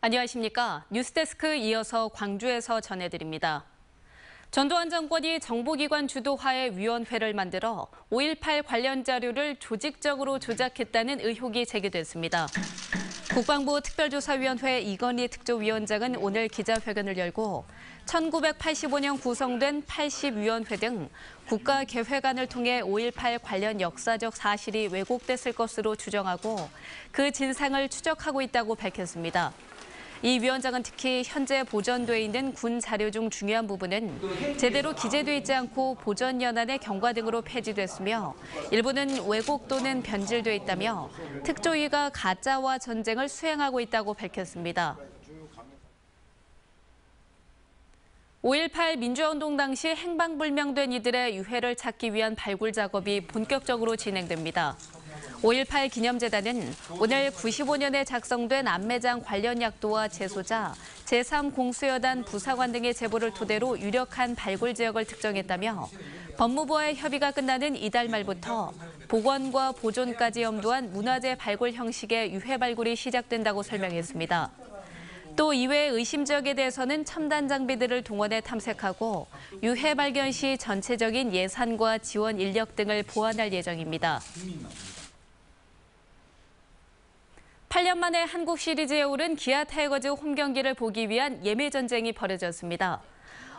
안녕하십니까. 뉴스데스크 이어서 광주에서 전해드립니다. 전두환 정권이 정보기관 주도하에 위원회를 만들어 5.18 관련 자료를 조직적으로 조작했다는 의혹이 제기됐습니다. 국방부 특별조사위원회 이건희 특조위원장은 오늘 기자회견을 열고 1985년 구성된 80위원회 등 국가계획안을 통해 5.18 관련 역사적 사실이 왜곡됐을 것으로 추정하고 그 진상을 추적하고 있다고 밝혔습니다. 이 위원장은 특히 현재 보존돼 있는 군 자료 중 중요한 부분은 제대로 기재돼 있지 않고 보존연한의 경과 등으로 폐지됐으며 일부는 왜곡 또는 변질돼 있다며 특조위가 가짜와 전쟁을 수행하고 있다고 밝혔습니다. 5.18 민주화운동 당시 행방불명된 이들의 유해를 찾기 위한 발굴 작업이 본격적으로 진행됩니다. 5.18 기념재단은 오늘 95년에 작성된 안매장 관련 약도와 제소자, 제3공수여단 부사관 등의 제보를 토대로 유력한 발굴 지역을 특정했다며 법무부와의 협의가 끝나는 이달 말부터 복원과 보존까지 염두한 문화재 발굴 형식의 유해 발굴이 시작된다고 설명했습니다. 또 이외의 의심 지역에 대해서는 첨단 장비들을 동원해 탐색하고 유해 발견 시 전체적인 예산과 지원 인력 등을 보완할 예정입니다. 8년 만에 한국 시리즈에 오른 기아 타이거즈 홈 경기를 보기 위한 예매 전쟁이 벌어졌습니다.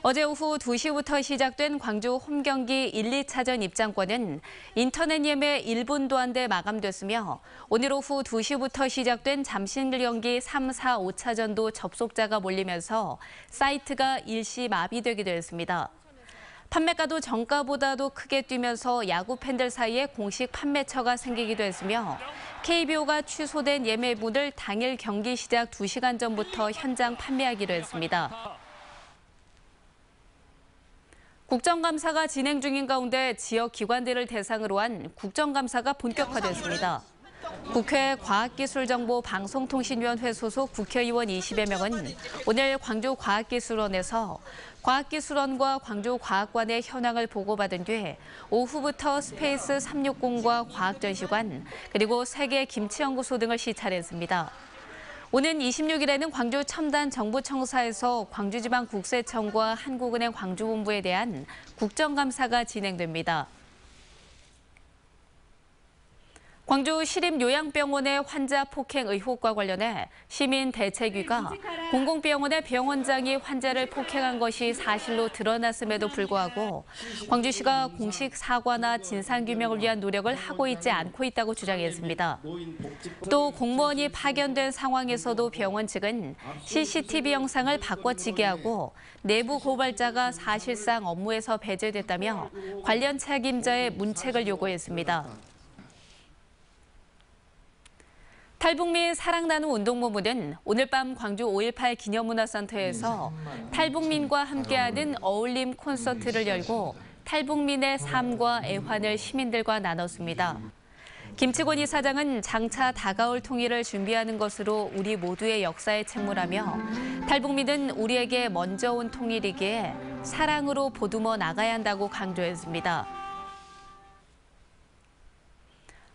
어제 오후 2시부터 시작된 광주 홈 경기 1, 2차전 입장권은 인터넷 예매 1분도 안 돼 마감됐으며 오늘 오후 2시부터 시작된 잠실 경기 3, 4, 5차전도 접속자가 몰리면서 사이트가 일시 마비되기도 했습니다. 판매가도 정가보다도 크게 뛰면서 야구 팬들 사이에 공식 판매처가 생기기도 했으며 KBO가 취소된 예매분을 당일 경기 시작 2시간 전부터 현장 판매하기로 했습니다. 국정감사가 진행 중인 가운데 지역 기관들을 대상으로 한 국정감사가 본격화됐습니다. 국회 과학기술정보방송통신위원회 소속 국회의원 20여 명은 오늘 광주과학기술원에서 과학기술원과 광주과학관의 현황을 보고받은 뒤 오후부터 스페이스 360과 과학전시관 그리고 세계김치연구소 등을 시찰했습니다. 오는 26일에는 광주 첨단정보청사에서 광주지방국세청과 한국은행 광주본부에 대한 국정감사가 진행됩니다. 광주 시립요양병원의 환자 폭행 의혹과 관련해 시민대책위가 공공병원의 병원장이 환자를 폭행한 것이 사실로 드러났음에도 불구하고 광주시가 공식 사과나 진상규명을 위한 노력을 하고 있지 않고 있다고 주장했습니다. 또 공무원이 파견된 상황에서도 병원 측은 CCTV 영상을 바꿔치기 하고 내부 고발자가 사실상 업무에서 배제됐다며 관련 책임자의 문책을 요구했습니다. 탈북민 사랑나눔 운동본부는 오늘 밤 광주 5.18 기념문화센터에서 탈북민과 함께하는 어울림 콘서트를 열고 탈북민의 삶과 애환을 시민들과 나눴습니다. 김치곤 이사장은 장차 다가올 통일을 준비하는 것으로 우리 모두의 역사에 책무라며 탈북민은 우리에게 먼저 온 통일이기에 사랑으로 보듬어 나가야 한다고 강조했습니다.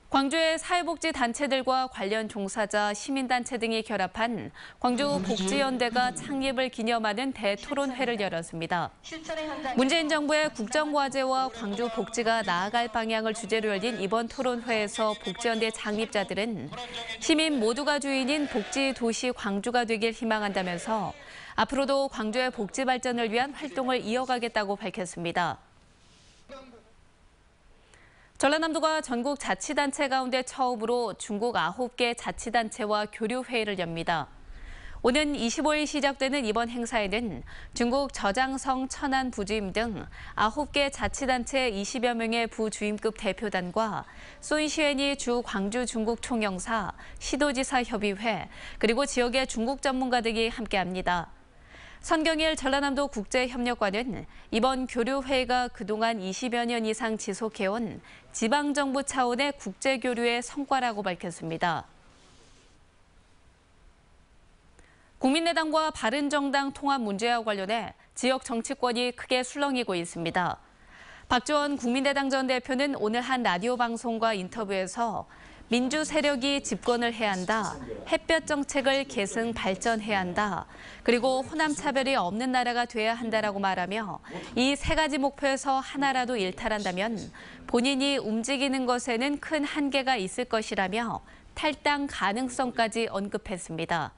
광주의 사회복지단체들과 관련 종사자, 시민단체 등이 결합한 광주복지연대가 창립을 기념하는 대토론회를 열었습니다. 문재인 정부의 국정과제와 광주 복지가 나아갈 방향을 주제로 열린 이번 토론회에서 복지연대 창립자들은 시민 모두가 주인인 복지도시 광주가 되길 희망한다면서 앞으로도 광주의 복지 발전을 위한 활동을 이어가겠다고 밝혔습니다. 전라남도가 전국 자치단체 가운데 처음으로 중국 9개 자치단체와 교류회의를 엽니다. 오는 25일 시작되는 이번 행사에는 중국 저장성 천안 부주임 등 9개 자치단체 20여 명의 부주임급 대표단과 손시엔이 주 광주 중국 총영사, 시도지사 협의회, 그리고 지역의 중국 전문가 등이 함께합니다. 선경일 전라남도 국제협력관은 이번 교류회의가 그동안 20여 년 이상 지속해온 지방정부 차원의 국제교류의 성과라고 밝혔습니다. 국민의당과 바른정당 통합 문제와 관련해 지역 정치권이 크게 술렁이고 있습니다. 박지원 국민의당 전 대표는 오늘 한 라디오 방송과 인터뷰에서 민주 세력이 집권을 해야 한다. 햇볕 정책을 계승 발전해야 한다. 그리고 호남 차별이 없는 나라가 돼야 한다라고 말하며 이 세 가지 목표에서 하나라도 일탈한다면 본인이 움직이는 것에는 큰 한계가 있을 것이라며 탈당 가능성까지 언급했습니다.